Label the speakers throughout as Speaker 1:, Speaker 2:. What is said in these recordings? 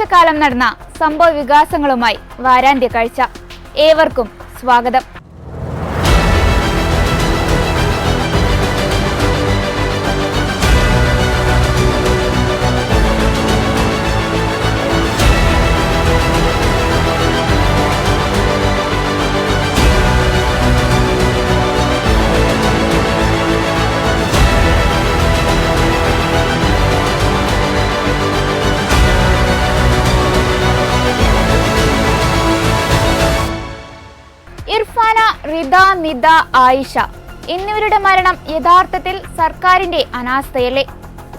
Speaker 1: ഒരാഴ്ചക്കാലം നടന്ന സംഭവ വികാസങ്ങളുമായി വാരാന്ത്യ കാഴ്ച. ഏവർക്കും സ്വാഗതം. ഇർഫാന, റിദ, നിദ, ആയിഷ എന്നിവരുടെ മരണം യഥാർത്ഥത്തിൽ സർക്കാരിന്റെ അനാസ്ഥയല്ലേ?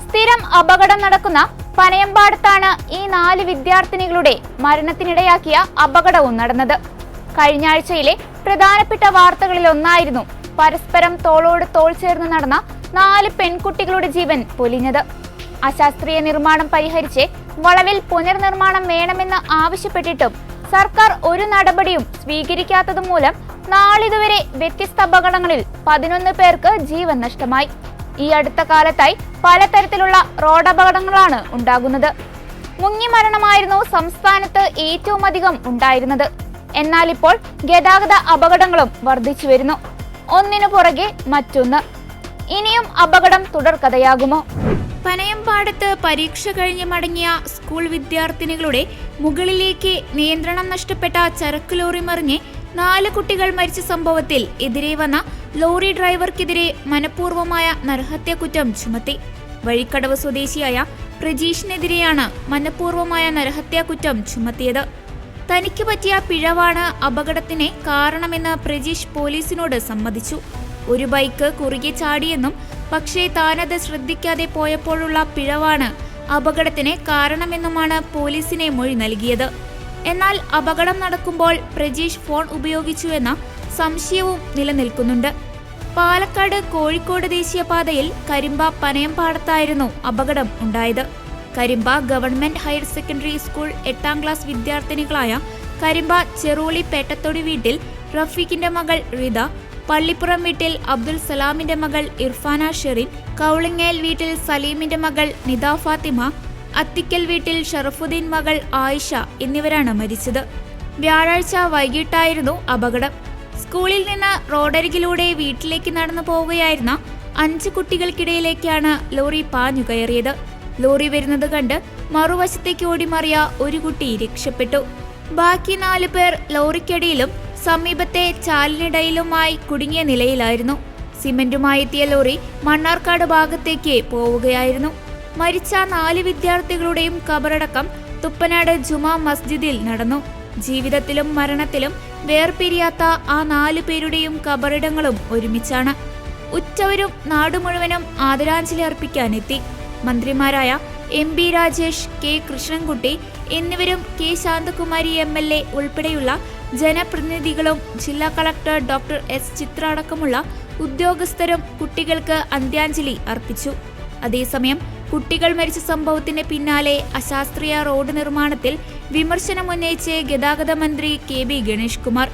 Speaker 1: സ്ഥിരം അപകടം നടക്കുന്ന പനയമ്പാടത്താണ് ഈ 4 വിദ്യാർത്ഥിനികളുടെ മരണത്തിനിടയാക്കിയ അപകടവും നടന്നത്. കഴിഞ്ഞ ആഴ്ചയിലെ പ്രധാനപ്പെട്ട വാർത്തകളിലൊന്നായിരുന്നു പരസ്പരം തോളോട് തോൾ ചേർന്ന് നടന്ന 4 പെൺകുട്ടികളുടെ ജീവൻ പൊലിഞ്ഞത്. അശാസ്ത്രീയ നിർമ്മാണം പരിഹരിച്ച് വളവിൽ പുനർനിർമ്മാണം വേണമെന്ന് ആവശ്യപ്പെട്ടിട്ടും സർക്കാർ ഒരു നടപടിയും സ്വീകരിക്കാത്തതുമൂലം നാളിതുവരെ വ്യത്യസ്ത അപകടങ്ങളിൽ 11 പേർക്ക് ജീവൻ നഷ്ടമായി. ഈ അടുത്ത കാലത്തായി പലതരത്തിലുള്ള റോഡപകടങ്ങളാണ് ഉണ്ടാകുന്നത്. മുങ്ങി മരണമായിരുന്നു സംസ്ഥാനത്ത് ഏറ്റവും അധികം ഉണ്ടായിരുന്നത്. എന്നാൽ ഇപ്പോൾ ഗതാഗത അപകടങ്ങളും വർദ്ധിച്ചു വരുന്നു. ഒന്നിനു പുറകെ മറ്റൊന്ന്. ഇനിയും അപകടം തുടർക്കഥയാകുമോ? പനയമ്പാടത്ത് പരീക്ഷ കഴിഞ്ഞ് മടങ്ങിയ സ്കൂൾ വിദ്യാർത്ഥിനികളുടെ മുകളിലേക്ക് നിയന്ത്രണം നഷ്ടപ്പെട്ട ചരക്ക് ലോറി മറിഞ്ഞ് 4 കുട്ടികൾ മരിച്ച സംഭവത്തിൽ എതിരെ വന്ന ലോറി ഡ്രൈവർക്കെതിരെ മനഃപൂർവ്വമായ നരഹത്യാക്കുറ്റം ചുമത്തി. വഴിക്കടവ് സ്വദേശിയായ പ്രജീഷിനെതിരെയാണ് മനഃപൂർവ്വമായ നരഹത്യാക്കുറ്റം ചുമത്തിയത്. തനിക്ക് പറ്റിയ പിഴവാണ് അപകടത്തിന് കാരണമെന്ന് പ്രജീഷ് പോലീസിനോട് സമ്മതിച്ചു. ഒരു ബൈക്ക് കുറുകെ ചാടിയെന്നും പക്ഷേ താനത് ശ്രദ്ധിക്കാതെ പോയപ്പോഴുള്ള പിഴവാണ് അപകടത്തിന് കാരണമെന്നുമാണ് പോലീസിനെ മൊഴി നൽകിയത്. എന്നാൽ അപകടം നടക്കുമ്പോൾ പ്രജീഷ് ഫോൺ ഉപയോഗിച്ചു എന്ന സംശയവും നിലനിൽക്കുന്നുണ്ട്. പാലക്കാട് കോഴിക്കോട് ദേശീയപാതയിൽ കരിമ്പ പനയമ്പാടത്തായിരുന്നു അപകടം ഉണ്ടായത്. Karimba government higher secondary school 8ാം ക്ലാസ് വിദ്യാർത്ഥിനികളായ കരിമ്പ ചെറോളി പേട്ടത്തൊടി വീട്ടിൽ റഫീഖിന്റെ മകൾ റിദ, പള്ളിപ്പുറം വീട്ടിൽ അബ്ദുൽ സലാമിന്റെ മകൾ ഇർഫാന ഷെറിൻ, കൗളിങ്ങേൽ വീട്ടിൽ സലീമിന്റെ മകൾ നിദ ഫാത്തിമ, അത്തിക്കൽ വീട്ടിൽ ഷറഫുദ്ദീൻ മകൾ ആയിഷ എന്നിവരാണ് മരിച്ചത്. വ്യാഴാഴ്ച വൈകിട്ടായിരുന്നു അപകടം. സ്കൂളിൽ നിന്ന് റോഡരികിലൂടെ വീട്ടിലേക്ക് നടന്നു പോവുകയായിരുന്ന 5 കുട്ടികൾക്കിടയിലേക്കാണ് ലോറി പാഞ്ഞു കയറിയത്. ലോറി വരുന്നത് കണ്ട് മറുവശത്തേക്ക് ഓടിമറിയ ഒരു കുട്ടി രക്ഷപ്പെട്ടു. ബാക്കി 4 പേർ ലോറിക്കടിയിലും സമീപത്തെ ചാലിനിടയിലുമായി കുടുങ്ങിയ നിലയിലായിരുന്നു. സിമന്റുമായി എത്തിയ ലോറി മണ്ണാർക്കാട് ഭാഗത്തേക്ക് പോവുകയായിരുന്നു. മരിച്ച 4 വിദ്യാർത്ഥികളുടെയും ഖബറടക്കം തുപ്പനാട് ജുമാ മസ്ജിദിൽ നടന്നു. ജീവിതത്തിലും മരണത്തിലും വേർപിരിയാത്ത ആ 4 പേരുടെയും ഖബറിടങ്ങളും ഒരുമിച്ചാണ്. ഉറ്റവരും നാടു മുഴുവനും ആദരാഞ്ജലി അർപ്പിക്കാനെത്തി. മന്ത്രിമാരായ MP രാജേഷ്, K കൃഷ്ണൻകുട്ടി എന്നിവരും K ശാന്തകുമാരി MLA ഉൾപ്പെടെയുള്ള ജനപ്രതിനിധികളും ജില്ലാ കളക്ടർ ഡോക്ടർ S ചിത്ര അടക്കമുള്ള ഉദ്യോഗസ്ഥരും കുട്ടികൾക്ക് അന്ത്യാഞ്ജലി അർപ്പിച്ചു. അതേസമയം കുട്ടികൾ മരിച്ച സംഭവത്തിന് പിന്നാലെ അശാസ്ത്രീയ റോഡ് നിർമ്മാണത്തിൽ വിമർശനമുന്നയിച്ച് ഗതാഗത മന്ത്രി KB ഗണേഷ് കുമാർ.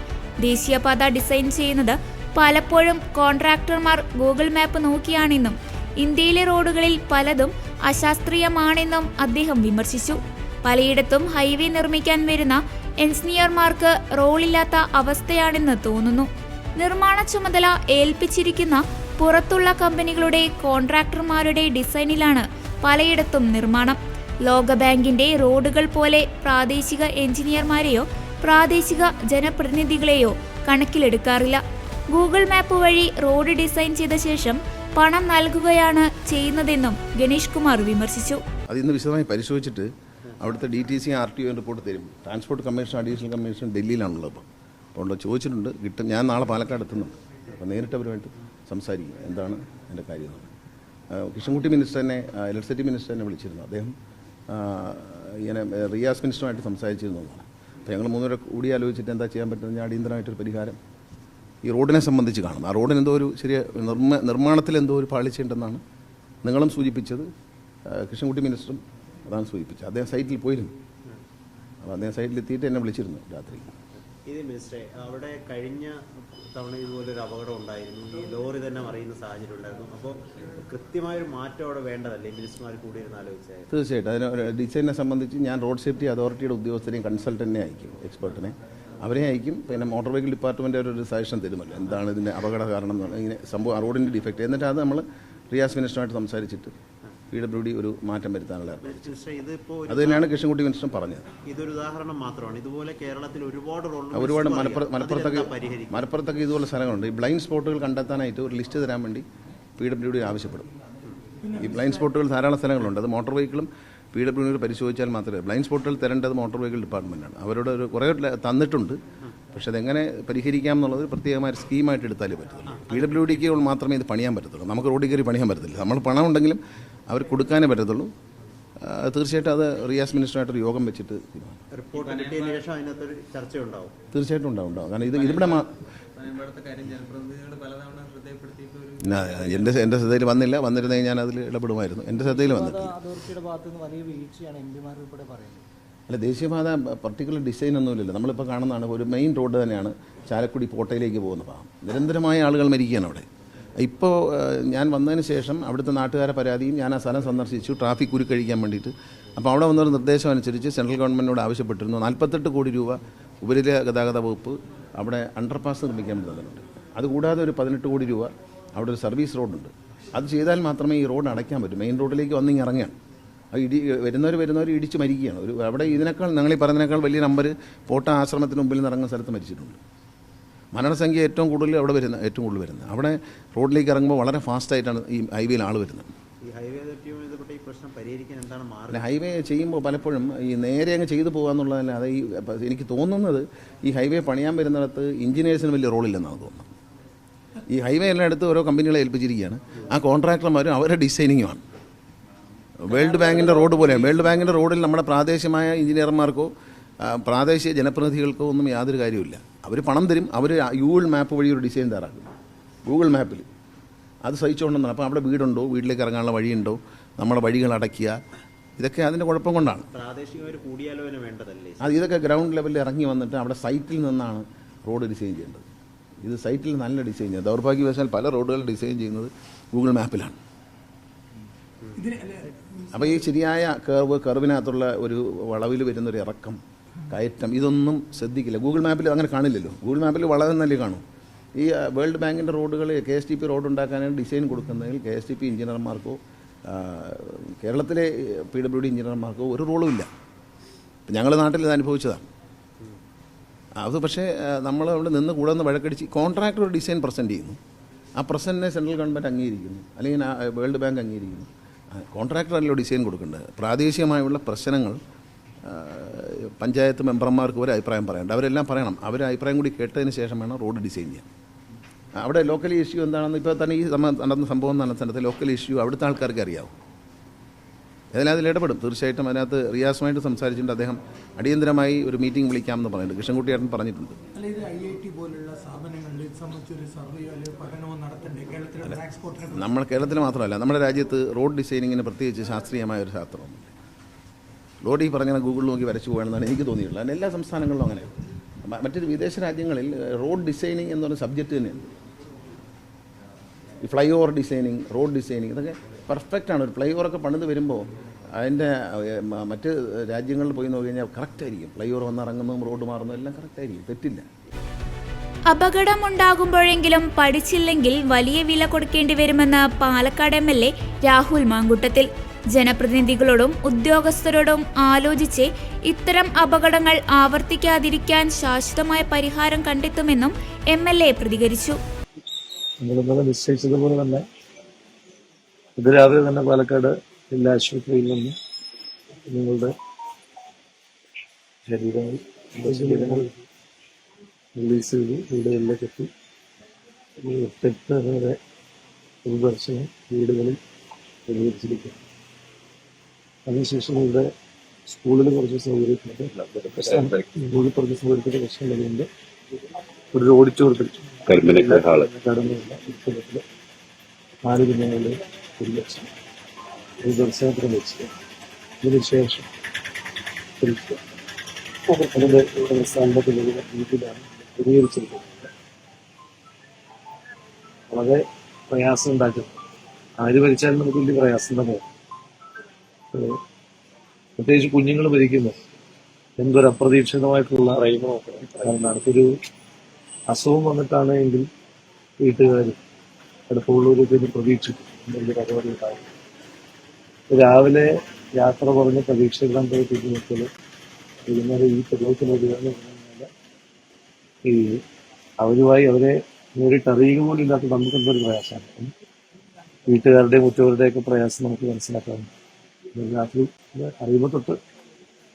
Speaker 1: ദേശീയപാത ഡിസൈൻ ചെയ്യുന്നത് പലപ്പോഴും കോൺട്രാക്ടർമാർ ഗൂഗിൾ മാപ്പ് നോക്കിയാണെന്നും ഇന്ത്യയിലെ റോഡുകളിൽ പലതും അശാസ്ത്രീയമാണെന്നും അദ്ദേഹം വിമർശിച്ചു. പലയിടത്തും ഹൈവേ നിർമ്മിക്കാൻ വരുന്ന എഞ്ചിനീയർമാർക്ക് റോളില്ലാത്ത അവസ്ഥയാണെന്ന് തോന്നുന്നു. നിർമ്മാണ ചുമതല ഏൽപ്പിച്ചിരിക്കുന്ന പുറത്തുള്ള കമ്പനികളുടെ കോൺട്രാക്ടർമാരുടെ ഡിസൈനിലാണ് പലയിടത്തും നിർമ്മാണം. ലോകബാങ്കിന്റെ റോഡുകൾ പോലെ പ്രാദേശിക എഞ്ചിനീയർമാരെയോ പ്രാദേശിക ജനപ്രതിനിധികളെയോ കണക്കിലെടുക്കാറില്ല. ഗൂഗിൾ മാപ്പ് വഴി റോഡ് ഡിസൈൻ ചെയ്ത ശേഷം പണം നൽകുകയാണ് ചെയ്യുന്നതെന്നും ഗണേഷ് കുമാർ വിമർശിച്ചു.
Speaker 2: അതിന്ന് വിശദമായി പരിശോധിച്ചിട്ട് അവിടുത്തെ DTC RTO റിപ്പോർട്ട് തരും. ട്രാൻസ്പോർട്ട് കമ്മീഷൻ, അഡീഷണൽ കമ്മീഷൻ ഡൽഹിയിലാണുള്ളത്. അപ്പോൾ ചോദിച്ചിട്ടുണ്ട്, കിട്ടും. ഞാൻ നാളെ പാലക്കാട് എത്തുന്നുണ്ട്. അപ്പോൾ നേരിട്ട് അവരുമായിട്ട് സംസാരിക്കും എന്താണ് എൻ്റെ കാര്യം. കൃഷ്ണൻകുട്ടി മിനിസ്റ്ററിനെ, ഇലക്ട്രിസിറ്റി മിനിസ്റ്ററിനെ വിളിച്ചിരുന്നു. അദ്ദേഹം ഇങ്ങനെ റിയാസ് മിനിസ്റ്ററുമായിട്ട് സംസാരിച്ചിരുന്നതാണ്. അപ്പോൾ ഞങ്ങൾ 3 പേരെ കൂടി ആലോചിച്ചിട്ട് എന്താ ചെയ്യാൻ പറ്റുന്നത്, അടിയന്തരമായിട്ടൊരു പരിഹാരം ഈ റോഡിനെ സംബന്ധിച്ച് കാണും. ആ റോഡിന് എന്തോ ഒരു ചെറിയ നിർമ്മാണത്തിൽ എന്തോ ഒരു പാളിച്ചുണ്ടെന്നാണ് നിങ്ങളും സൂചിപ്പിച്ചത്, കൃഷ്ണൻകുട്ടി മിനിസ്റ്ററും അതാണ് സൂചിപ്പിച്ചത്. അദ്ദേഹം സൈറ്റിൽ പോയിരുന്നു. അപ്പോൾ അദ്ദേഹം സൈറ്റിലെത്തിയിട്ട് എന്നെ വിളിച്ചിരുന്നു രാത്രി.
Speaker 3: ഇത് മിനിസ്റ്ററെ, അവിടെ കഴിഞ്ഞ തവണ ഇതുപോലൊരു അപകടം ഉണ്ടായിരുന്നു. ഈ ലോറി തന്നെ മറിയുന്ന സാഹചര്യം ഉണ്ടായിരുന്നു. അപ്പോൾ കൃത്യമായൊരു മാറ്റം അവിടെ വേണ്ടതല്ലേ? മിനിസ്റ്റർമാർ കൂടിയിരുന്ന് ആലോചിച്ചാൽ.
Speaker 2: തീർച്ചയായിട്ടും അതിന് ഡിസൈനെ സംബന്ധിച്ച് ഞാൻ റോഡ് സേഫ്റ്റി അതോറിറ്റിയുടെ ഉദ്യോഗസ്ഥരെയും കൺസൾട്ടൻറ്റിനെ അയക്കും, എക്സ്പെർട്ടിനെ അവരെ അയക്കും. പിന്നെ മോട്ടോർ വെഹിക്കിൾ ഡിപ്പാർട്ട്മെൻറ്റ് ഒരു സജഷൻ തരുമല്ലോ, എന്താണ് ഇതിൻ്റെ അപകട കാരണം എന്ന് പറഞ്ഞാൽ ഇങ്ങനെ സംഭവം റോഡിൻ്റെ ഡിഫക്റ്റ്. എന്നിട്ട് അത് നമ്മൾ റിയാസ് മിനിസ്റ്ററുമായിട്ട് സംസാരിച്ചിട്ട് PWD ഒരു മാറ്റം വരുത്താനുള്ള അത് തന്നെയാണ് കൃഷ്ണൻകുട്ടി മിനിസ്റ്റർ പറഞ്ഞത്.
Speaker 3: ഇതൊരു ഉദാഹരണം മാത്രമാണ്. ഇതുപോലെ കേരളത്തിൽ ഒരുപാട്
Speaker 2: മലപ്പുറത്തൊക്കെ ഇതുപോലെ സ്ഥലങ്ങളുണ്ട്. ഈ ബ്ലൈൻഡ് സ്പോട്ടുകൾ കണ്ടെത്താനായിട്ട് ഒരു ലിസ്റ്റ് തരാൻ വേണ്ടി PWD ആവശ്യപ്പെടും. ഈ ബ്ലൈൻഡ് സ്പോട്ടുകൾ ധാരാളം സ്ഥലങ്ങളുണ്ട്. അത് മോട്ടോർ വെഹിക്കിളും PWD പരിശോധിച്ചാൽ മാത്രമേ ബ്ലൈൻഡ് സ്പോട്ടുകൾ തരേണ്ടത് മോട്ടോർ വെഹിക്കിൾ ഡിപ്പാർട്ട്മെൻറ്റാണ്. അവരോട് ഒരു കുറേ തന്നിട്ടുണ്ട്. പക്ഷേ അതെങ്ങനെ പരിഹരിക്കാം എന്നുള്ളത് പ്രത്യേകമായ സ്കീമായിട്ട് എടുത്താലേ പറ്റത്തുള്ളൂ. PWDക്ക് മാത്രമേ ഇത് പണിയാൻ പറ്റത്തുള്ളൂ. നമുക്ക് റോഡിൽ കയറി പണിയാൻ പറ്റത്തില്ല. നമ്മൾ പണം ഉണ്ടെങ്കിലും അവർ കൊടുക്കാനേ പറ്റത്തുള്ളൂ. തീർച്ചയായിട്ടും അത് റിയാസ് മിനിസ്റ്ററായിട്ടൊരു യോഗം വെച്ചിട്ട് തീർച്ചയായിട്ടും ഉണ്ടാവും. കാരണം ഇത് ഇവിടെ എൻ്റെ ശ്രദ്ധയിൽ വന്നില്ല. വന്നിരുന്നെങ്കിൽ ഞാൻ അതിൽ ഇടപെടുമായിരുന്നു. എൻ്റെ ശ്രദ്ധയിൽ വന്നിട്ടില്ല. അല്ല, ദേശീയപാത പർട്ടിക്കുലർ ഡിസൈൻ ഒന്നുമില്ലല്ലോ. നമ്മളിപ്പോൾ കാണുന്നതാണ് ഒരു മെയിൻ റോഡ് തന്നെയാണ് ചാലക്കുടി കോട്ടയിലേക്ക് പോകുന്ന ഭാഗം. നിരന്തരമായ ആളുകൾ മരിക്കുകയാണ് അവിടെ. ഇപ്പോൾ ഞാൻ വന്നതിന് ശേഷം അവിടുത്തെ നാട്ടുകാരെ പരാതിയും ഞാൻ ആ സ്ഥലം സന്ദർശിച്ചു, ട്രാഫിക് കുരുക്കഴിക്കാൻ വേണ്ടിയിട്ട്. അപ്പോൾ അവിടെ വന്നൊരു നിർദ്ദേശം അനുസരിച്ച് സെൻട്രൽ ഗവൺമെൻറ്റിനോട് ആവശ്യപ്പെട്ടിരുന്നു 48 കോടി രൂപ ഉപരിതല ഗതാഗത വകുപ്പ് അവിടെ അണ്ടർപാസ് നിർമ്മിക്കാൻ തന്നിട്ടുണ്ട്. അതുകൂടാതെ ഒരു 18 കോടി രൂപ അവിടെ ഒരു സർവീസ് റോഡുണ്ട്. അത് ചെയ്താൽ മാത്രമേ ഈ റോഡ് അടയ്ക്കാൻ പറ്റൂ. മെയിൻ റോഡിലേക്ക് വന്നിങ്ങ് ഇറങ്ങുകയാണ്. വരുന്നവർ ഇടിച്ച് മരിക്കുകയാണ്. അവിടെ ഇതിനേക്കാൾ ഞങ്ങൾ ഈ പറഞ്ഞതിനേക്കാൾ വലിയ നമ്പർ പോട്ട ആശ്രമത്തിന് മുമ്പിൽ നിന്ന് ഇറങ്ങുന്ന സ്ഥലത്ത് മരിച്ചിട്ടുണ്ട്. മരണസംഖ്യ ഏറ്റവും കൂടുതൽ വരുന്നത് അവിടെ റോഡിലേക്ക് ഇറങ്ങുമ്പോൾ വളരെ ഫാസ്റ്റായിട്ടാണ് ഈ ഹൈവേയിൽ ആൾ വരുന്നത്. ഹൈവേ ചെയ്യുമ്പോൾ പലപ്പോഴും ഈ നേരെ അങ്ങ് ചെയ്തു പോകാമെന്നുള്ളതല്ലാതെ എനിക്ക് തോന്നുന്നത് ഈ ഹൈവേ പണിയാൻ വരുന്നിടത്ത് എഞ്ചിനീയേഴ്സിന് വലിയ റോളില്ലെന്നാണ് തോന്നുന്നത്. ഈ ഹൈവേ എല്ലായിടത്തും ഓരോ കമ്പനികളെ ഏൽപ്പിച്ചിരിക്കുകയാണ്. ആ കോൺട്രാക്ടർമാരും അവരുടെ ഡിസൈനിങ്ങുമാണ്. വേൾഡ് ബാങ്കിൻ്റെ റോഡ് പോലെയാണ്. വേൾഡ് ബാങ്കിൻ്റെ റോഡിൽ നമ്മുടെ പ്രാദേശികമായ എഞ്ചിനീയർമാർക്കോ പ്രാദേശിക ജനപ്രതിനിധികൾക്കോ ഒന്നും യാതൊരു കാര്യമില്ല. അവർ പണം തരും. അവർ ഗൂഗിൾ മാപ്പ് വഴി ഒരു ഡിസൈൻ തയ്യാറാക്കും. ഗൂഗിൾ മാപ്പിൽ അത് സഹിച്ചുകൊണ്ടെന്നാണ്. അപ്പോൾ അവിടെ വീടുണ്ടോ, വീട്ടിലേക്ക് ഇറങ്ങാനുള്ള വഴിയുണ്ടോ, നമ്മുടെ വഴികൾ അടയ്ക്കുക, ഇതൊക്കെ അതിൻ്റെ കുഴപ്പം കൊണ്ടാണ്. അത് ഇതൊക്കെ ഗ്രൗണ്ട് ലെവലിൽ ഇറങ്ങി വന്നിട്ട് അവിടെ സൈറ്റിൽ നിന്നാണ് റോഡ് ഡിസൈൻ ചെയ്യേണ്ടത്. ഇത് സൈറ്റിൽ നല്ല ഡിസൈൻ ചെയ്യുന്നത്. ദൗർഭാഗ്യവശാൽ പല റോഡുകൾ ഡിസൈൻ ചെയ്യുന്നത് ഗൂഗിൾ മാപ്പിലാണ്. അപ്പോൾ ഈ ശരിയായ കർവിനകത്തുള്ള ഒരു വളവിൽ വരുന്നൊരു ഇറക്കം, കയറ്റം, ഇതൊന്നും ശ്രദ്ധിക്കില്ല. ഗൂഗിൾ മാപ്പിൽ അങ്ങനെ കാണില്ലല്ലോ. ഗൂഗിൾ മാപ്പിൽ വളവെന്നല്ലേ കാണും. ഈ വേൾഡ് ബാങ്കിൻ്റെ റോഡുകൾ KSTP റോഡ് ഉണ്ടാക്കാനാണ് ഡിസൈൻ കൊടുക്കുന്നതിൽ KSTP എഞ്ചിനീയർമാർക്കോ കേരളത്തിലെ PWD എഞ്ചിനീയർമാർക്കോ ഒരു റോളും ഇല്ല. ഞങ്ങൾ നാട്ടിൽ ഇത് അനുഭവിച്ചതാണ്. അത് പക്ഷേ നമ്മൾ അവിടെ നിന്ന് കൂടെ നിന്ന് വഴക്കടിച്ച് കോൺട്രാക്ടർ ഒരു ഡിസൈൻ പ്രസൻറ്റ് ചെയ്യുന്നു. ആ പ്രസൻറ്റിനെ സെൻട്രൽ ഗവൺമെൻറ് അംഗീകരിക്കുന്നു, അല്ലെങ്കിൽ വേൾഡ് ബാങ്ക് അംഗീകരിക്കുന്നു. കോൺട്രാക്ടറല്ലോ ഡിസൈൻ കൊടുക്കേണ്ടത്. പ്രാദേശികമായുള്ള പ്രശ്നങ്ങൾ പഞ്ചായത്ത് മെമ്പർമാർക്ക് ഒരു അഭിപ്രായം പറയേണ്ട. അവരെല്ലാം പറയണം. അവരെ അഭിപ്രായം കൂടി കേട്ടതിന് ശേഷം വേണം റോഡ് ഡിസൈൻ ചെയ്യാൻ. അവിടെ ലോക്കൽ ഇഷ്യൂ എന്താണെന്ന് ഇപ്പോൾ തന്നെ ഈ നടന്ന സംഭവം നടന്ന സ്ഥലത്ത് ലോക്കൽ ഇഷ്യൂ അവിടുത്തെ ആൾക്കാർക്ക് അറിയാവും. ഏതായാലും അതിൽ ഇടപെടും. തീർച്ചയായിട്ടും അതിനകത്ത് റിയാസുമായിട്ട് സംസാരിച്ചിട്ടുണ്ട്. അദ്ദേഹം അടിയന്തരമായി ഒരു മീറ്റിംഗ് വിളിക്കാമെന്ന് പറഞ്ഞിട്ടുണ്ട്. കൃഷ്ണൻകുട്ടി ഏട്ടൻ പറഞ്ഞിട്ടുണ്ട്. നമ്മൾ കേരളത്തിൽ മാത്രമല്ല, നമ്മുടെ രാജ്യത്ത് റോഡ് ഡിസൈനിങ്ങിന് പ്രത്യേകിച്ച് ശാസ്ത്രീയമായ ഒരു ശാസ്ത്രമൊന്നുമില്ല. റോഡ് ഈ പറഞ്ഞാൽ ഗൂഗിളിൽ നോക്കി വരച്ചു പോകണമെന്നാണ് എനിക്ക് തോന്നിയിട്ടുള്ളത്. അതിന് എല്ലാ സംസ്ഥാനങ്ങളിലും അങ്ങനെ. മറ്റൊരു വിദേശ രാജ്യങ്ങളിൽ റോഡ് ഡിസൈനിങ് എന്ന് പറഞ്ഞ സബ്ജക്റ്റ് തന്നെയുണ്ട്. ഈ fly over designing, road designing, ഇതൊക്കെ പെർഫെക്റ്റാണ്. ഒരു ഫ്ലൈ ഓവറൊക്കെ പണിത് വരുമ്പോൾ അതിൻ്റെ മറ്റ് രാജ്യങ്ങളിൽ പോയി നോക്കി കഴിഞ്ഞാൽ കറക്റ്റായിരിക്കും. ഫ്ലൈ ഓവർ വന്നിറങ്ങുന്നതും റോഡ് മാറുന്നതും എല്ലാം കറക്റ്റായിരിക്കും, തെറ്റില്ല.
Speaker 1: അപകടമുണ്ടാകുമ്പോഴെങ്കിലും പഠിച്ചില്ലെങ്കിൽ വലിയ വില കൊടുക്കേണ്ടി വരുമെന്ന് പാലക്കാട് MLA രാഹുൽ മാങ്കൂട്ടത്തിൽ. ജനപ്രതിനിധികളോടും ഉദ്യോഗസ്ഥരോടും ആലോചിച്ച് ഇത്തരം അപകടങ്ങൾ ആവർത്തിക്കാതിരിക്കാൻ ശാശ്വതമായ പരിഹാരം കണ്ടെത്തുമെന്നും MLA പ്രതികരിച്ചു.
Speaker 4: നിശ്ചയിച്ചതുപോലെ തന്നെ ഇത് രാവിലെ തന്നെ പാലക്കാട് ജില്ലാ ആശുപത്രിയിൽ നിന്ന് നിങ്ങളുടെ ശരീരങ്ങൾ റിലീസ് ചെയ്ത് വീടുകളിലേക്ക് എത്തി 8 വരെ പൊതുദർശനം വീടുകളിൽ പ്രതികരിച്ചിരിക്കും. അതിനുശേഷം ഇവിടെ സ്കൂളിൽ കുറച്ച് സൗകര്യത്തിൻ്റെ പ്രശ്നങ്ങളുണ്ട്. ഒരു ഓഡിറ്റോറിയത്തിൽ 4 ദിനങ്ങളിൽ 1 ലക്ഷം ഒരു ദർശനത്തിന് വെച്ച് ഇതിനുശേഷം അതിന്റെ സാമ്പത്തിക രീതിയിലാണ് പരിഹരിച്ചിരിക്കുന്നത്. വളരെ പ്രയാസം ഉണ്ടാക്കുന്നു. ആര് ഭരിച്ചാലും നമുക്ക് വലിയ പ്രയാസം തന്നെയാണ്. പ്രത്യേകിച്ച് കുഞ്ഞുങ്ങൾ ഭരിക്കുന്നു എന്തൊരു അപ്രതീക്ഷിതമായിട്ടുള്ള കാരണം അടുത്തൊരു അസുഖം വന്നിട്ടാണ് എങ്കിൽ വീട്ടുകാർ അടുത്തുള്ളവരൊക്കെ പ്രതീക്ഷിക്കും എന്തെങ്കിലും പരിപാടി ഉണ്ടാകും. രാവിലെ യാത്ര പറഞ്ഞ് പ്രതീക്ഷിക്കാൻ പോയി തിരിഞ്ഞെത്തൽ ഇതുപോലെ ഈ പ്രദേശത്തിൽ വരികയെന്ന് പറഞ്ഞാൽ ഈ അവരുമായി അവരെ നേരിട്ട് അറിയുക പോലും ഇല്ലാത്ത നമുക്ക് എന്തൊരു പ്രയാസമാണ്. വീട്ടുകാരുടെയും മറ്റവരുടെയൊക്കെ പ്രയാസം നമുക്ക് മനസ്സിലാക്കാറുണ്ട്. രാത്രി അറിയുമ്പോൾ തൊട്ട്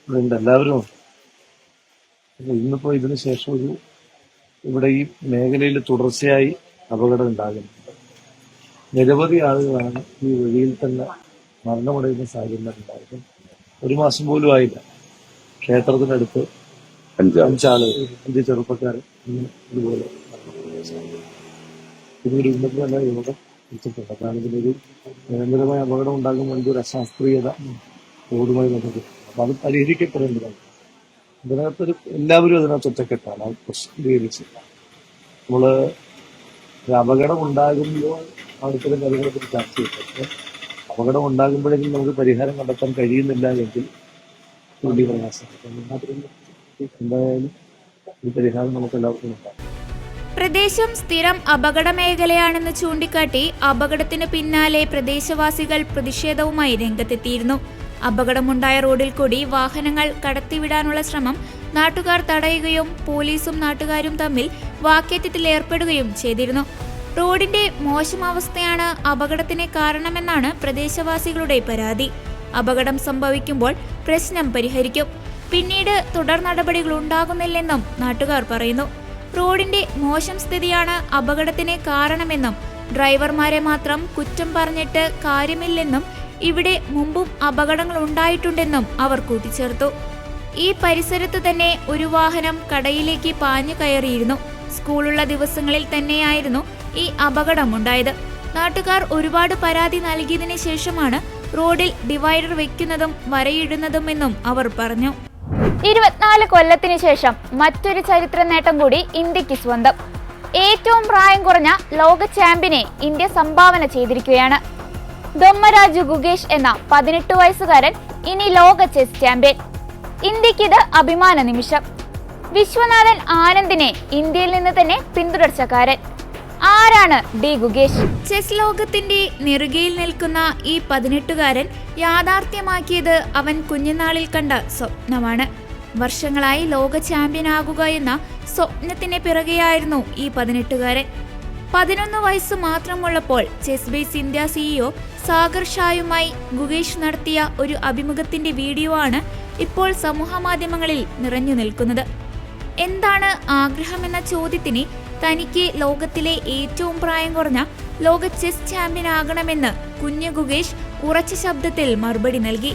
Speaker 4: ഉണ്ട്, എല്ലാവരും ഉണ്ട്. ഇന്നിപ്പോ ഇതിനു ശേഷം ഇവിടെ ഈ മേഖലയിൽ തുടർച്ചയായി അപകടം ഉണ്ടാകുന്നുണ്ട്. നിരവധി ആളുകളാണ് ഈ വഴിയിൽ തന്നെ മരണമടയുന്ന സാഹചര്യം ഉണ്ടായത്. 1 മാസം പോലും ആയില്ല. ക്ഷേത്രത്തിനടുത്ത് 5 ആളുകൾ, 5 ചെറുപ്പക്കാർ ഇതുപോലെ ഇതിനൊരു ഇന്നത്തെ തന്നെ യോഗം വെച്ചിട്ടുണ്ട്. കാരണം ഇതിനൊരു നിരന്തരമായ അപകടം ഉണ്ടാകുമ്പോൾ എന്തൊരു അശാസ്ത്രീയത റോഡുമായി ബന്ധപ്പെട്ട്. അപ്പൊ അത് പരിഹരിക്കപ്പെടേണ്ടതാണ്. ഇതിനകത്തൊരു എല്ലാവരും അതിനകത്ത് ഒറ്റക്കെട്ടാണ്. അത് പ്രശ്നീകരിച്ച് നമ്മള് ഒരു അപകടം ഉണ്ടാകുമ്പോൾ അവിടുത്തെ കാര്യങ്ങളെ കുറിച്ച് ചർച്ച ചെയ്യും. അപകടം ഉണ്ടാകുമ്പോഴേക്കും നമുക്ക് പരിഹാരം കണ്ടെത്താൻ കഴിയുന്നില്ല എങ്കിൽ വലിയ പ്രയാസം. എന്തായാലും ഈ പരിഹാരം നമുക്ക് എല്ലാവർക്കും ഉണ്ടാകും.
Speaker 1: പ്രദേശം സ്ഥിരം അപകട മേഖലയാണെന്ന് ചൂണ്ടിക്കാട്ടി അപകടത്തിന് പിന്നാലെ പ്രദേശവാസികൾ പ്രതിഷേധവുമായി രംഗത്തെത്തിയിരുന്നു. അപകടമുണ്ടായ റോഡിൽ കൂടി വാഹനങ്ങൾ കടത്തിവിടാനുള്ള ശ്രമം നാട്ടുകാർ തടയുകയും പോലീസും നാട്ടുകാരും തമ്മിൽ വാക്കേറ്റത്തിലേർപ്പെടുകയും ചെയ്തിരുന്നു. റോഡിന്റെ മോശം അവസ്ഥയാണ് അപകടത്തിന് കാരണമെന്നാണ് പ്രദേശവാസികളുടെ പരാതി. അപകടം സംഭവിക്കുമ്പോൾ പ്രശ്നം പരിഹരിക്കും, പിന്നീട് തുടർ നടപടികൾ ഉണ്ടാകുന്നില്ലെന്നും നാട്ടുകാർ പറയുന്നു. റോഡിന്റെ മോശം സ്ഥിതിയാണ് അപകടത്തിന് കാരണമെന്നും ഡ്രൈവർമാരെ മാത്രം കുറ്റം പറഞ്ഞിട്ട് കാര്യമില്ലെന്നും ഇവിടെ മുമ്പും അപകടങ്ങൾ ഉണ്ടായിട്ടുണ്ടെന്നും അവർ കൂട്ടിച്ചേർത്തു. ഈ പരിസരത്ത് തന്നെ ഒരു വാഹനം കടയിലേക്ക് പാഞ്ഞു കയറിയിരുന്നു. സ്കൂളുള്ള ദിവസങ്ങളിൽ തന്നെയായിരുന്നു ഈ അപകടമുണ്ടായത്. നാട്ടുകാർ ഒരുപാട് പരാതി നൽകിയതിനു ശേഷമാണ് റോഡിൽ ഡിവൈഡർ വെക്കുന്നതും വരയിടുന്നതും എന്നും അവർ പറഞ്ഞു. 24 കൊല്ലത്തിന് ശേഷം മറ്റൊരു ചരിത്ര നേട്ടം കൂടി ഇന്ത്യക്ക് സ്വന്തം. ഏറ്റവും പ്രായം കുറഞ്ഞ ലോക ചാമ്പ്യനെ ഇന്ത്യ സംഭാവന ചെയ്തിരിക്കുകയാണ്. ദൊമ്മരാജു ഗുഗേഷ് എന്ന 18 വയസ്സുകാരൻ ഇനി ലോക ചെസ് ചാമ്പ്യൻ. ഇന്ത്യക്കിത് അഭിമാന നിമിഷം. വിശ്വനാഥൻ ആനന്ദിനെ ഇന്ത്യയിൽ നിന്ന് തന്നെ പിന്തുടർച്ചക്കാരൻ. ആരാണ് ഡി ഗുഗേഷ്? ചെസ് ലോകത്തിന്റെ നെറുകയിൽ നിൽക്കുന്ന ഈ 18കാരൻ യാഥാർത്ഥ്യമാക്കിയത് അവൻ കുഞ്ഞുനാളിൽ കണ്ട സ്വപ്നമാണ്. വർഷങ്ങളായി ലോക ചാമ്പ്യനാകുക എന്ന സ്വപ്നത്തിന് പിറകെയായിരുന്നു ഈ 18കാരൻ. 11 വയസ്സ് മാത്രമുള്ളപ്പോൾ chess base India CEO Sagar ഷായുമായി ഗുഗേഷ് നടത്തിയ ഒരു അഭിമുഖത്തിന്റെ വീഡിയോ ആണ് ഇപ്പോൾ സമൂഹ മാധ്യമങ്ങളിൽ നിറഞ്ഞു നിൽക്കുന്നത്. എന്താണ് ആഗ്രഹമെന്ന ചോദ്യത്തിന് തനിക്ക് ലോകത്തിലെ ഏറ്റവും പ്രായം കുറഞ്ഞ ലോക ചെസ് ചാമ്പ്യൻ ആകണമെന്ന് കുഞ്ഞു ഗുഗേഷ് ഉറച്ച ശബ്ദത്തിൽ മറുപടി നൽകി.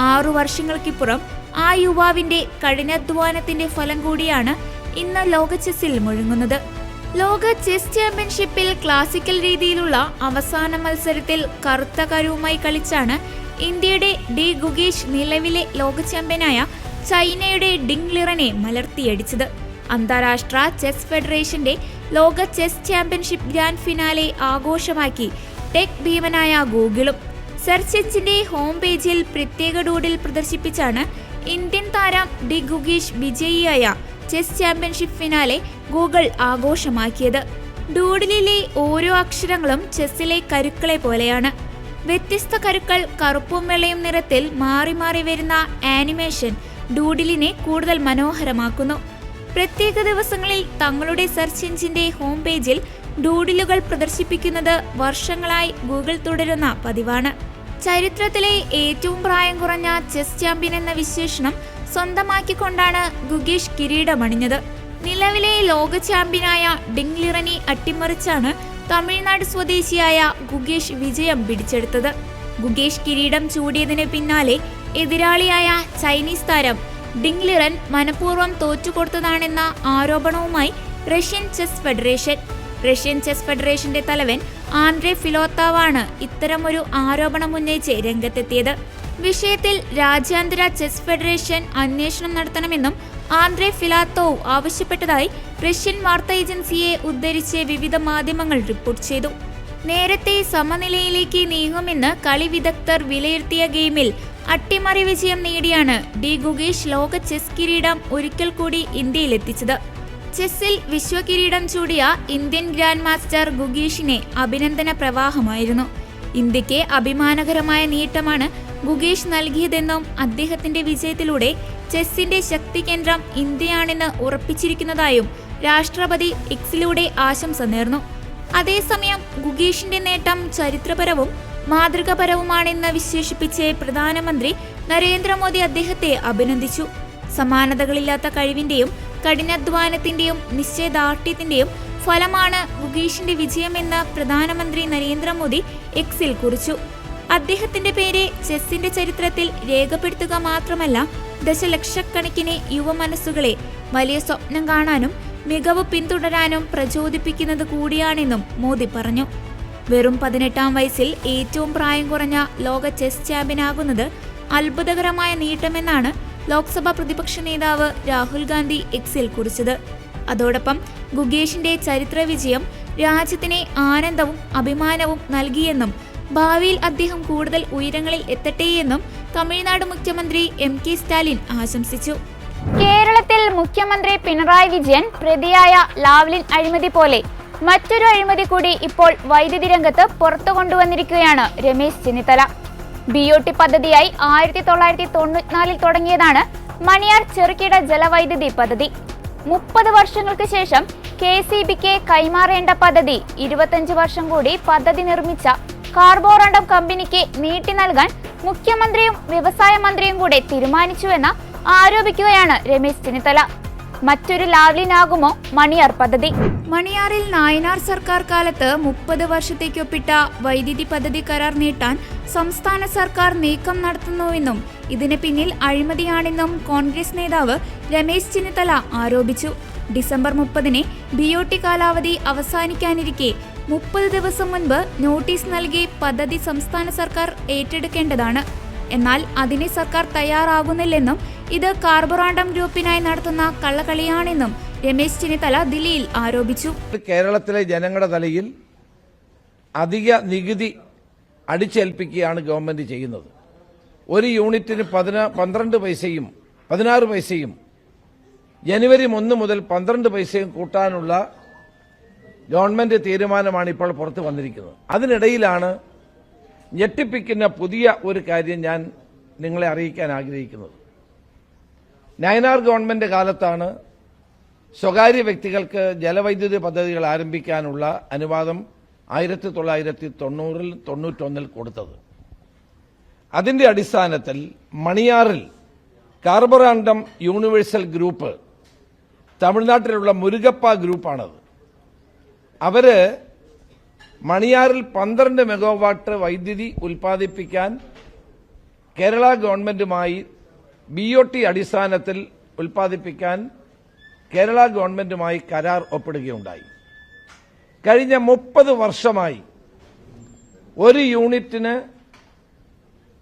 Speaker 1: 6 വർഷങ്ങൾക്കിപ്പുറം ആ യുവാവിന്റെ കഠിനാധ്വാനത്തിന്റെ ഫലം കൂടിയാണ് ഇന്ന് ലോക ചെസ്സിൽ മുഴങ്ങുന്നത്. ലോക ചെസ് ചാമ്പ്യൻഷിപ്പിൽ ക്ലാസിക്കൽ രീതിയിലുള്ള അവസാന മത്സരത്തിൽ കറുത്ത കരുവുമായി കളിച്ചാണ് ഇന്ത്യയുടെ ഡി ഗുഗേഷ് നിലവിലെ ലോക ചാമ്പ്യനായ ചൈനയുടെ ഡിങ് ലിറനെ മലർത്തിയടിച്ചത്. അന്താരാഷ്ട്ര ചെസ് ഫെഡറേഷന്റെ ലോക ചെസ് ചാമ്പ്യൻഷിപ്പ് ഗ്രാൻഡ് ഫിനാലെ ആഘോഷമാക്കി ടെക് ഭീമനായ ഗൂഗിളും. സെർച്ച് എഞ്ചിന്റെ ഹോം പേജിൽ പ്രത്യേക ഡൂഡിൽ പ്രദർശിപ്പിച്ചാണ് ഇന്ത്യൻ താരം ഡി ഗുഗേഷ് വിജയിയായ ചെസ് ചാമ്പ്യൻഷിപ്പ് ഫിനാലെ ഗൂഗിൾ ആഘോഷമാക്കിയത്. ഡൂഡിലെ ഓരോ അക്ഷരങ്ങളും ചെസ്സിലെ കരുക്കളെ പോലെയാണ്. വ്യത്യസ്ത കരുക്കൾ കറുപ്പും വെള്ളയും നിറത്തിൽ മാറി മാറി വരുന്ന ആനിമേഷൻ ഡൂഡിലിനെ കൂടുതൽ മനോഹരമാക്കുന്നു. പ്രത്യേക ദിവസങ്ങളിൽ തങ്ങളുടെ സെർച്ച് എഞ്ചിന്റെ ഹോം പേജിൽ ഡൂഡിലുകൾ പ്രദർശിപ്പിക്കുന്നത് വർഷങ്ങളായി ഗൂഗിൾ തുടരുന്ന പതിവാണ്. ചരിത്രത്തിലെ ഏറ്റവും പ്രായം കുറഞ്ഞ ചെസ് ചാമ്പ്യൻ എന്ന വിശേഷണം സ്വന്തമാക്കിക്കൊണ്ടാണ് ഗുഗേഷ് കിരീടമണിഞ്ഞത്. നിലവിലെ ലോക ചാമ്പ്യനായ ഡിങ് ലിറനെ അട്ടിമറിച്ചാണ് തമിഴ്നാട് സ്വദേശിയായ ഗുഗേഷ് വിജയം പിടിച്ചെടുത്തത്. ഗുഗേഷ് കിരീടം ചൂടിയതിന് പിന്നാലെ എതിരാളിയായ ചൈനീസ് താരം ഡിങ് ലിറൻ മനഃപൂർവ്വം തോറ്റുകൊടുത്തതാണെന്ന ആരോപണവുമായി റഷ്യൻ ചെസ് ഫെഡറേഷന്റെ തലവൻ ആൻഡ്രേ ഫിലോത്താവാണ് ഇത്തരമൊരു ആരോപണം ഉന്നയിച്ച് രംഗത്തെത്തിയത്. വിഷയത്തിൽ രാജ്യാന്തര ചെസ് ഫെഡറേഷൻ അന്വേഷണം നടത്തണമെന്നും ആന്ദ്രേ ഫിലാത്തോവ് ആവശ്യപ്പെട്ടതായി റഷ്യൻ വാർത്താ ഏജൻസിയെ ഉദ്ധരിച്ച് വിവിധ മാധ്യമങ്ങൾ റിപ്പോർട്ട് ചെയ്തു. നേരത്തെ സമനിലയിലേക്ക് നീങ്ങുമെന്ന് കളി വിദഗ്ധർ വിലയിരുത്തിയ ഗെയിമിൽ അട്ടിമറി വിജയം നേടിയാണ് ഡി ഗുഗേഷ് ലോക ചെസ് കിരീടം ഒരിക്കൽ കൂടി ഇന്ത്യയിലെത്തിച്ചത്. ചെസ്സിൽ വിശ്വകിരീടം ചൂടിയ ഇന്ത്യൻ ഗ്രാൻഡ് മാസ്റ്റർ ഗുഗേഷിനെ അഭിനന്ദന പ്രവാഹമായിരുന്നു. ഇന്ത്യക്ക് അഭിമാനകരമായ നേട്ടമാണ് ഗുഗേഷ് നൽകിയതെന്നും അദ്ദേഹത്തിന്റെ വിജയത്തിലൂടെ ചെസ്സിന്റെ ശക്തി കേന്ദ്രം ഇന്ത്യയാണെന്ന് ഉറപ്പിച്ചിരിക്കുന്നതായും രാഷ്ട്രപതി എക്സിലൂടെ ആശംസ നേർന്നു. അതേസമയം ഗുഗേഷിന്റെ നേട്ടം ചരിത്രപരവും മാതൃകാപരവുമാണെന്ന് വിശേഷിപ്പിച്ച് പ്രധാനമന്ത്രി നരേന്ദ്രമോദി അദ്ദേഹത്തെ അഭിനന്ദിച്ചു. സമാനതകളില്ലാത്ത കഴിവിന്റെയും കഠിനാധ്വാനത്തിന്റെയും നിശ്ചയദാർഢ്യത്തിന്റെയും ഫലമാണ് ഗുഗേഷിന്റെ വിജയമെന്ന് പ്രധാനമന്ത്രി നരേന്ദ്രമോദി എക്സിൽ കുറിച്ചു. അദ്ദേഹത്തിന്റെ പേര് ചെസ്സിന്റെ ചരിത്രത്തിൽ രേഖപ്പെടുത്തുക മാത്രമല്ല, ദശലക്ഷക്കണക്കിന് യുവമനസ്സുകളെ വലിയ സ്വപ്നം കാണാനും മികവ് പിന്തുടരാനും പ്രചോദിപ്പിക്കുന്നത് കൂടിയാണെന്നും മോദി പറഞ്ഞു. വെറും 18-ാം വയസ്സിൽ ഏറ്റവും പ്രായം കുറഞ്ഞ ലോക ചെസ് ചാമ്പ്യനാകുന്നത് അത്ഭുതകരമായ നേട്ടമെന്നാണ് ലോക്സഭാ പ്രതിപക്ഷ നേതാവ് രാഹുൽ ഗാന്ധി എക്സിൽ കുറിച്ചത്. അതോടൊപ്പം ഗുഗേഷിന്റെ ചരിത്ര വിജയം രാജ്യത്തിന് ആനന്ദവും അഭിമാനവും നൽകിയെന്നും ഭാവിയിൽ അദ്ദേഹം കൂടുതൽ ഉയരങ്ങളിൽ എത്തട്ടെയെന്നും തമിഴ്നാട് മുഖ്യമന്ത്രി MK സ്റ്റാലിൻ ആശംസിച്ചു. കേരളത്തിൽ മുഖ്യമന്ത്രി പിണറായി വിജയൻ പ്രതിയായ ലാവ്ലിൻ അഴിമതി പോലെ മറ്റൊരു അഴിമതി കൂടി ഇപ്പോൾ വൈദ്യുതി രംഗത്ത് പുറത്തു കൊണ്ടുവന്നിരിക്കുകയാണ് രമേശ് ചെന്നിത്തല. BOT പദ്ധതിയായി 1994 തുടങ്ങിയതാണ് മണിയാർ ചെറുകിട ജലവൈദ്യുതി പദ്ധതി. 30 വർഷങ്ങൾക്ക് ശേഷം KCBക്ക് കൈമാറേണ്ട പദ്ധതി 25 വർഷം കൂടി പദ്ധതി നിർമ്മിച്ച കാർബോറണ്ടം കമ്പനിക്ക് നീട്ടി നൽകാൻ മുഖ്യമന്ത്രിയും വ്യവസായ മന്ത്രിയും കൂടെ തീരുമാനിച്ചുവെന്ന് ആരോപിക്കുകയാണ് രമേശ് ചെന്നിത്തല. മറ്റൊരു ലാവ്ലിനാകുമോ മണിയാർ പദ്ധതി? മണിയാറിൽ നായനാർ സർക്കാർ കാലത്ത് 30 വർഷത്തേക്കൊപ്പിട്ട വൈദ്യുതി പദ്ധതി കരാർ നീട്ടാൻ സംസ്ഥാന സർക്കാർ നീക്കം നടത്തുന്നുവെന്നും ഇതിന് പിന്നിൽ അഴിമതിയാണെന്നും കോൺഗ്രസ് നേതാവ് രമേശ് ചെന്നിത്തല ആരോപിച്ചു. ഡിസംബർ 30-ന് BOT കാലാവധി അവസാനിക്കാനിരിക്കെ 30 ദിവസം മുൻപ് നോട്ടീസ് നൽകി പദ്ധതി സംസ്ഥാന സർക്കാർ ഏറ്റെടുക്കേണ്ടതാണ്. എന്നാൽ അതിന് സർക്കാർ തയ്യാറാകുന്നില്ലെന്നും ഇത് കാർബോറാണ്ടം ഗ്രൂപ്പിനായി നടത്തുന്ന കള്ളക്കളിയാണെന്നും രമേശ് ചെന്നിത്തല ദില്ലിയിൽ ആരോപിച്ചു.
Speaker 5: കേരളത്തിലെ ജനങ്ങളുടെ തലയിൽ അധിക നികുതി അടിച്ചേൽപ്പിക്കുകയാണ് ഗവൺമെന്റ് ചെയ്യുന്നത്. ഒരു യൂണിറ്റിന് 12 പൈസയും 16 പൈസയും ജനുവരി 1 മുതൽ 12 പൈസയും കൂട്ടാനുള്ള ഗവൺമെന്റ് തീരുമാനമാണ് ഇപ്പോൾ പുറത്തു വന്നിരിക്കുന്നത്. അതിനിടയിലാണ് ഞെട്ടിപ്പിക്കുന്ന പുതിയ ഒരു കാര്യം ഞാൻ നിങ്ങളെ അറിയിക്കാൻ ആഗ്രഹിക്കുന്നത്. നയനാർ ഗവൺമെന്റ് കാലത്താണ് സ്വകാര്യ വ്യക്തികൾക്ക് ജലവൈദ്യുതി പദ്ധതികൾ ആരംഭിക്കാനുള്ള അനുവാദം 1990-91 കൊടുത്തത്. അതിന്റെ അടിസ്ഥാനത്തിൽ മണിയാറിൽ കാർബോറാണ്ടം യൂണിവേഴ്സൽ ഗ്രൂപ്പ്, തമിഴ്നാട്ടിലുള്ള മുരുകപ്പ ഗ്രൂപ്പാണത്, അവര് മണിയാറിൽ 12 മെഗാവാട്ട് വൈദ്യുതി ഉൽപ്പാദിപ്പിക്കാൻ കേരള ഗവൺമെന്റുമായി BOT അടിസ്ഥാനത്തിൽ ഉൽപ്പാദിപ്പിക്കാൻ കേരള ഗവൺമെന്റുമായി കരാർ ഒപ്പിടുകയുണ്ടായി. കഴിഞ്ഞ 30 വർഷമായി ഒരു യൂണിറ്റിന്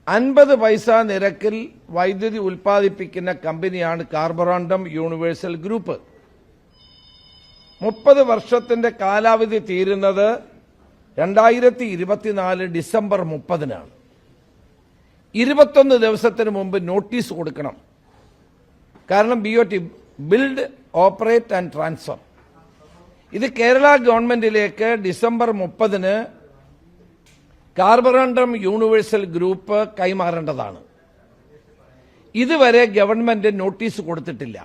Speaker 5: 50 പൈസ നിരക്കിൽ വൈദ്യുതി ഉൽപ്പാദിപ്പിക്കുന്ന കമ്പനിയാണ് കാർബോറാണ്ടം യൂണിവേഴ്സൽ ഗ്രൂപ്പ്. 30 വർഷത്തിന്റെ കാലാവധി തീരുന്നത് 2024 ഡിസംബർ 30-നാണ്. 21 ദിവസത്തിന് മുമ്പ് നോട്ടീസ് കൊടുക്കണം. കാരണം BOT build, operate and transfer ഇത് കേരള ഗവൺമെന്റിലേക്ക് ഡിസംബർ 30-ന് കാർബോറാണ്ടം യൂണിവേഴ്സൽ ഗ്രൂപ്പ് കൈമാറേണ്ടതാണ്. ഇതുവരെ ഗവൺമെന്റ് നോട്ടീസ് കൊടുത്തിട്ടില്ല.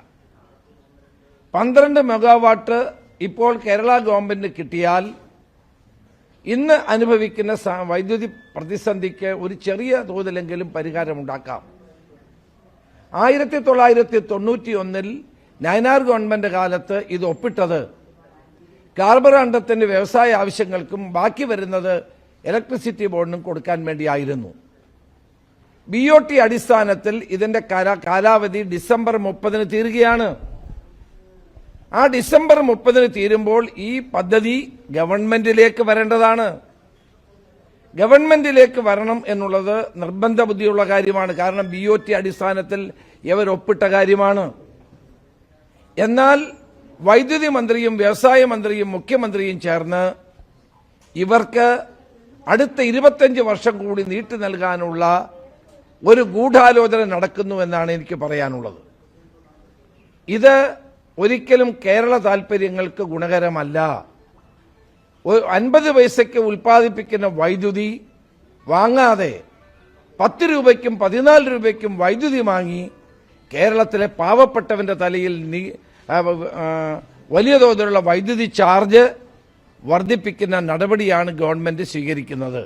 Speaker 5: 12 മെഗാവാട്ട് ഇപ്പോൾ കേരള ഗവൺമെന്റിന് കിട്ടിയാൽ ഇന്ന് അനുഭവിക്കുന്ന വൈദ്യുതി പ്രതിസന്ധിക്ക് ഒരു ചെറിയ തോതിലെങ്കിലും പരിഹാരമുണ്ടാക്കാം. 1991-ൽ നയനാർ ഗവൺമെന്റ് കാലത്ത് ഇത് ഒപ്പിട്ടത് കാർബോറാണ്ടത്തിന്റെ വ്യവസായ ആവശ്യങ്ങൾക്കും ബാക്കി വരുന്നത് ഇലക്ട്രിസിറ്റി ബോർഡിനും കൊടുക്കാൻ വേണ്ടിയായിരുന്നു. BOT അടിസ്ഥാനത്തിൽ ഇതിന്റെ കാലാവധി ഡിസംബർ 30-ന് തീരുകയാണ്. ആ ഡിസംബർ 30-ന് തീരുമ്പോൾ ഈ പദ്ധതി ഗവൺമെന്റിലേക്ക് വരേണ്ടതാണ്. ഗവൺമെന്റിലേക്ക് വരണം എന്നുള്ളത് നിർബന്ധ ബുദ്ധിയുള്ള കാര്യമാണ്. കാരണം BOT അടിസ്ഥാനത്തിൽ ഇവർ ഒപ്പിട്ട കാര്യമാണ്. എന്നാൽ വൈദ്യുതി മന്ത്രിയും വ്യവസായ മന്ത്രിയും മുഖ്യമന്ത്രിയും ചേർന്ന് ഇവർക്ക് അടുത്ത 25 വർഷം കൂടി നീട്ടി നൽകാനുള്ള ഒരു ഗൂഢാലോചന നടക്കുന്നുവെന്നാണ് എനിക്ക് പറയാനുള്ളത്. ഇത് ഒരിക്കലും കേരള താൽപര്യങ്ങൾക്ക് ഗുണകരമല്ല. 50 പൈസയ്ക്ക് ഉൽപ്പാദിപ്പിക്കുന്ന വൈദ്യുതി വാങ്ങാതെ 10 രൂപയ്ക്കും 14 രൂപയ്ക്കും വൈദ്യുതി വാങ്ങി കേരളത്തിലെ പാവപ്പെട്ടവന്റെ തലയിൽ വലിയ തോതിലുള്ള വൈദ്യുതി ചാർജ് വർദ്ധിപ്പിക്കുന്ന നടപടിയാണ് ഗവൺമെന്റ് സ്വീകരിക്കുന്നത്.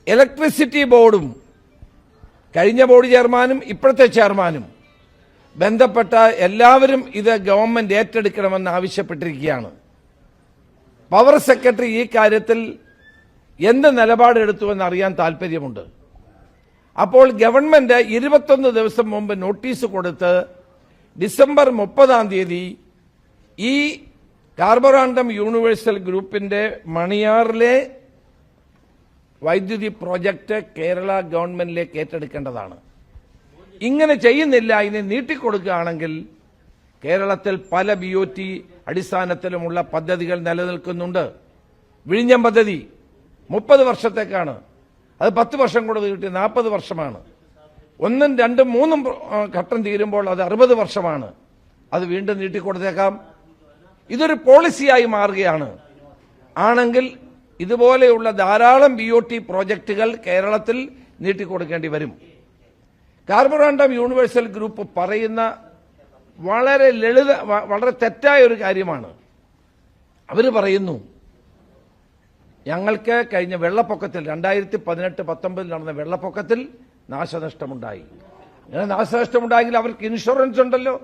Speaker 5: ഇലക്ട്രിസിറ്റി ബോർഡും കഴിഞ്ഞ ബോർഡ് ചെയർമാനും ഇപ്പോഴത്തെ ചെയർമാനും ബന്ധപ്പെട്ട എല്ലാവരും ഇത് ഗവൺമെന്റ് ഏറ്റെടുക്കണമെന്ന് ആവശ്യപ്പെട്ടിരിക്കുകയാണ്. പവർ സെക്രട്ടറി ഈ കാര്യത്തിൽ എന്ത് നിലപാടെടുത്തുവെന്ന് അറിയാൻ താൽപ്പര്യമുണ്ട്. അപ്പോൾ ഗവൺമെന്റ് 21 ദിവസം മുമ്പ് നോട്ടീസ് കൊടുത്ത് ഡിസംബർ 30 ഈ കാർബോറാണ്ടം യൂണിവേഴ്സൽ ഗ്രൂപ്പിന്റെ മണിയാറിലെ വൈദ്യുതി പ്രോജക്റ്റ് കേരള ഗവൺമെന്റിലേക്ക് ഏറ്റെടുക്കേണ്ടതാണ്. ഇങ്ങനെ ചെയ്യുന്നില്ല, ഇനി നീട്ടിക്കൊടുക്കുകയാണെങ്കിൽ കേരളത്തിൽ പല BOT അടിസ്ഥാനത്തിലുമുള്ള പദ്ധതികൾ നിലനിൽക്കുന്നുണ്ട്. വിഴിഞ്ഞം പദ്ധതി 30 വർഷത്തേക്കാണ്, അത് 10 വർഷം കൂടെ നീട്ടി 40 വർഷമാണ്. 1, 2, 3 ഘട്ടം തീരുമ്പോൾ അത് 60 വർഷമാണ്. അത് വീണ്ടും നീട്ടിക്കൊടുത്തേക്കാം. ഇതൊരു പോളിസിയായി മാറുകയാണ്. ആണെങ്കിൽ ഇതുപോലെയുള്ള ധാരാളം BOT പ്രോജക്റ്റുകൾ കേരളത്തിൽ നീട്ടിക്കൊടുക്കേണ്ടി വരും. കാർബോറാണ്ടം യൂണിവേഴ്സൽ ഗ്രൂപ്പ് പറയുന്ന വളരെ തെറ്റായ ഒരു കാര്യമാണ്. അവർ പറയുന്നു, ഞങ്ങൾക്ക് കഴിഞ്ഞ വെള്ളപ്പൊക്കത്തിൽ 2018-19 നടന്ന വെള്ളപ്പൊക്കത്തിൽ നാശനഷ്ടമുണ്ടായി. അങ്ങനെ നാശനഷ്ടമുണ്ടായെങ്കിൽ അവർക്ക് ഇൻഷുറൻസ് ഉണ്ടല്ലോ.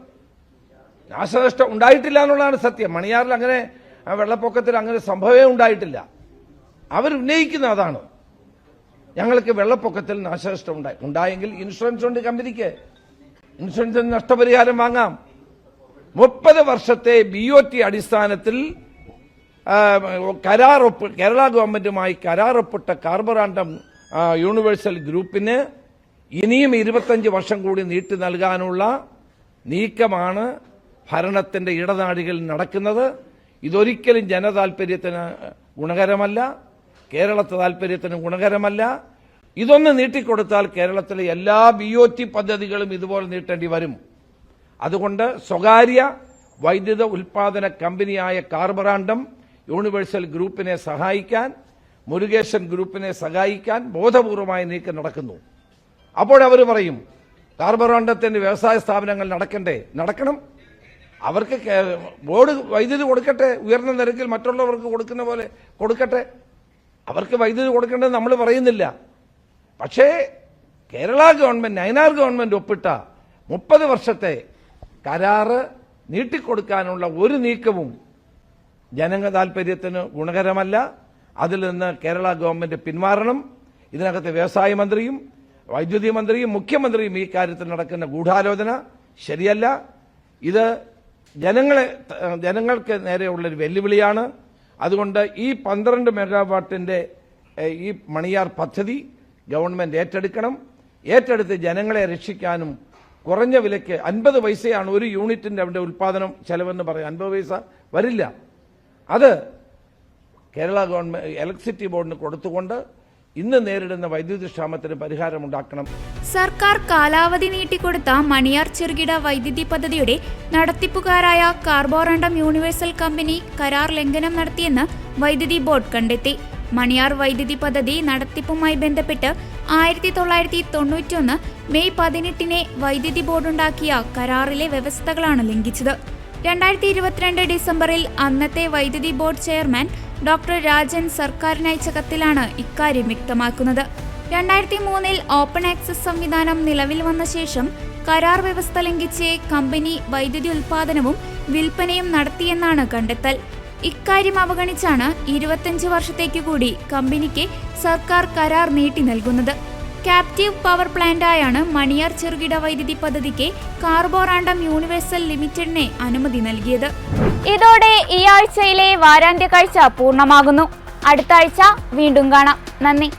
Speaker 5: നാശനഷ്ടം ഉണ്ടായിട്ടില്ല എന്നുള്ളതാണ് സത്യം. മണിയാറിൽ അങ്ങനെ വെള്ളപ്പൊക്കത്തിൽ അങ്ങനെ സംഭവമേ ഉണ്ടായിട്ടില്ല. അവരുന്നയിക്കുന്ന അതാണ്, ഞങ്ങൾക്ക് വെള്ളപ്പൊക്കത്തിൽ നാശനഷ്ടം ഉണ്ടായെങ്കിൽ ഇൻഷുറൻസ് ഉണ്ട് കമ്പനിക്ക്, ഇൻഷുറൻസിന് നഷ്ടപരിഹാരം വാങ്ങാം. 30 വർഷത്തെ BOT അടിസ്ഥാനത്തിൽ കേരള ഗവൺമെന്റുമായി കരാറൊപ്പിട്ട കാർബോറാണ്ടം യൂണിവേഴ്സൽ ഗ്രൂപ്പിന് ഇനിയും 25 വർഷം കൂടി നീട്ടി നൽകാനുള്ള നീക്കമാണ് ഭരണത്തിന്റെ ഇടനാഴികളിൽ നടക്കുന്നത്. ഇതൊരിക്കലും ജനതാൽപര്യത്തിന് ഗുണകരമല്ല, കേരളത്തെ താൽപര്യത്തിന് ഗുണകരമല്ല. ഇതൊന്ന് നീട്ടിക്കൊടുത്താൽ കേരളത്തിലെ എല്ലാ BOT പദ്ധതികളും ഇതുപോലെ നീട്ടേണ്ടി വരും. അതുകൊണ്ട് സ്വകാര്യ വൈദ്യുത ഉൽപാദന കമ്പനിയായ കാർബോറാണ്ടം യൂണിവേഴ്സൽ ഗ്രൂപ്പിനെ സഹായിക്കാൻ, മുരുകേശൻ ഗ്രൂപ്പിനെ സഹായിക്കാൻ ബോധപൂർവമായ നീക്കം നടക്കുന്നു. അപ്പോഴവർ പറയും, കാർബോറാണ്ടത്തിന്റെ വ്യവസായ സ്ഥാപനങ്ങൾ നടക്കണം. അവർക്ക് ബോർഡ് വൈദ്യുതി കൊടുക്കട്ടെ, ഉയർന്ന നിരക്കിൽ മറ്റുള്ളവർക്ക് കൊടുക്കുന്ന പോലെ കൊടുക്കട്ടെ. അവർക്ക് വൈദ്യുതി കൊടുക്കേണ്ടത് നമ്മൾ പറയുന്നില്ല. പക്ഷേ കേരള ഗവൺമെന്റ്, നയനാർ ഗവൺമെന്റ് ഒപ്പിട്ട 30 വർഷത്തെ കരാറ് നീട്ടിക്കൊടുക്കാനുള്ള ഒരു നീക്കവും ജനങ്ങൾ താൽപര്യത്തിന് ഗുണകരമല്ല. അതിൽ നിന്ന് കേരള ഗവൺമെന്റ് പിന്മാറണം. ഇതിനകത്ത് വ്യവസായ മന്ത്രിയും വൈദ്യുതി മന്ത്രിയും മുഖ്യമന്ത്രിയും ഈ കാര്യത്തിൽ നടക്കുന്ന ഗൂഢാലോചന ശരിയല്ല. ഇത് ജനങ്ങൾക്ക് നേരെയുള്ളൊരു വെല്ലുവിളിയാണ്. അതുകൊണ്ട് ഈ 12 മെഗാവാട്ടിന്റെ ഈ മണിയാർ പദ്ധതി ഗവൺമെന്റ് ഏറ്റെടുക്കണം. ഏറ്റെടുത്ത് ജനങ്ങളെ രക്ഷിക്കാനും കുറഞ്ഞ വിലയ്ക്ക് 50 പൈസയാണ് ഒരു യൂണിറ്റിന്റെ അവിടെ ഉൽപ്പാദനം ചെലവെന്ന് പറയാം. 50 പൈസ വരില്ല. അത് കേരള ഗവൺമെന്റ് ഇലക്ട്രിസിറ്റി ബോർഡിന് കൊടുത്തുകൊണ്ട് ഇന്ന് നേരിടുന്ന വൈദ്യുതി ക്ഷാമത്തിന് പരിഹാരമുണ്ടാക്കണം.
Speaker 1: സർക്കാർ കാലാവധി നീട്ടിക്കൊടുത്ത മണിയാർ ചെറുകിട വൈദ്യുതി പദ്ധതിയുടെ നടത്തിപ്പുകാരായ കാർബോറാണ്ടം യൂണിവേഴ്സൽ കമ്പനി കരാർ ലംഘനം നടത്തിയെന്ന് വൈദ്യുതി ബോർഡ് കണ്ടെത്തി. മണിയാർ വൈദ്യുതി പദ്ധതി നടത്തിപ്പുമായി ബന്ധപ്പെട്ട് 1991 മെയ് 18 വൈദ്യുതി ബോർഡുണ്ടാക്കിയ കരാറിലെ വ്യവസ്ഥകളാണ് ലംഘിച്ചത്. 2022 ഡിസംബറിൽ അന്നത്തെ വൈദ്യുതി ബോർഡ് ചെയർമാൻ ഡോക്ടർ രാജൻ സർക്കാരിനയച്ച കത്തിലാണ് ഇക്കാര്യം വ്യക്തമാക്കുന്നത്. 2003 ഓപ്പൺ ആക്സസ് സംവിധാനം നിലവിൽ വന്ന ശേഷം കരാർ വ്യവസ്ഥ ലംഘിച്ച് കമ്പനി വൈദ്യുതി ഉൽപാദനവും വിൽപ്പനയും നടത്തിയെന്നാണ് കണ്ടെത്തൽ. ഇക്കാര്യം അവഗണിച്ചാണ് 25 വർഷത്തേക്കു കൂടി കമ്പനിക്ക് സർക്കാർ കരാർ നീട്ടി നൽകുന്നത്. ക്യാപ്റ്റീവ് പവർ പ്ലാന്റായാണ് മണിയാർ ചെറുകിട വൈദ്യുതി പദ്ധതിക്ക് കാർബോറാണ്ടം യൂണിവേഴ്സൽ ലിമിറ്റഡിനെ അനുമതി നൽകിയത്. ഇതോടെ ഈ ആഴ്ചയിലെ വാരാന്ത്യ കാഴ്ച പൂർണ്ണമാകുന്നു. അടുത്ത ആഴ്ച വീണ്ടും കാണാം. നന്ദി.